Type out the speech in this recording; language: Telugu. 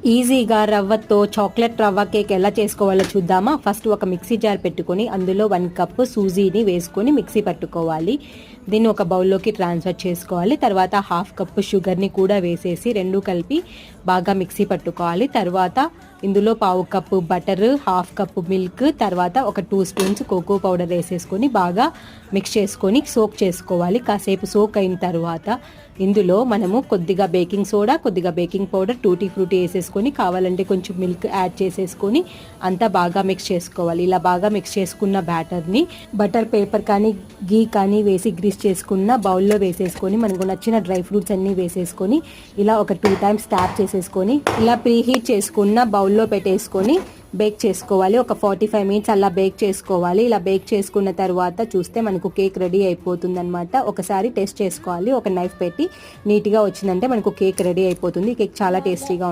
ఈజీగా రవ్వతో చాక్లెట్ రవ్వ కేక్ ఎలా చేసుకోవాలో చూద్దామా. ఫస్ట్ ఒక మిక్సీ జార్ పెట్టుకొని అందులో 1 కప్పు సూజీని వేసుకొని మిక్సీ పట్టుకోవాలి. దీన్ని ఒక బౌల్లోకి ట్రాన్స్ఫర్ చేసుకోవాలి. తర్వాత 1/2 కప్పు షుగర్ని కూడా వేసేసి రెండు కలిపి బాగా మిక్సీ పట్టుకోవాలి. తర్వాత ఇందులో 1/2 కప్పు బటర్, 1/2 కప్పు మిల్క్, తర్వాత ఒక 2 స్పూన్స్ కోకో పౌడర్ వేసేసుకొని బాగా మిక్స్ చేసుకొని సోక్ చేసుకోవాలి. కాసేపు సోక్ అయిన తర్వాత ఇందులో మనము కొద్దిగా బేకింగ్ సోడా, కొద్దిగా బేకింగ్ పౌడర్, టూటీ ఫ్రూటీ వేసేసుకొని కావాలంటే కొంచెం మిల్క్ యాడ్ చేసేసుకొని అంతా బాగా మిక్స్ చేసుకోవాలి. ఇలా బాగా మిక్స్ చేసుకున్న బ్యాటర్ని బటర్ పేపర్ కానీ గీ కానీ వేసి గ్రీస్ చేసుకున్న బౌల్లో వేసేసుకొని మనకు నచ్చిన డ్రై ఫ్రూట్స్ అన్నీ వేసేసుకొని ఇలా ఒక 2 టైమ్స్ ట్యాప్ చేసేసుకొని ఇలా ప్రీహీట్ చేసుకున్న బౌల్లో పెట్టేసుకొని బేక్ చేసుకోవాలి. ఒక 45 మినిట్స్ అలా బేక్ చేసుకోవాలి. ఇలా బేక్ చేసుకున్న తర్వాత చూస్తే మనకు కేక్ రెడీ అయిపోతుంది అనమాట. ఒకసారి టెస్ట్ చేసుకోవాలి. ఒక నైఫ్ పెట్టి నీట్గా వచ్చిందంటే మనకు కేక్ రెడీ అయిపోతుంది. కేక్ చాలా టేస్టీగా ఉంటుంది.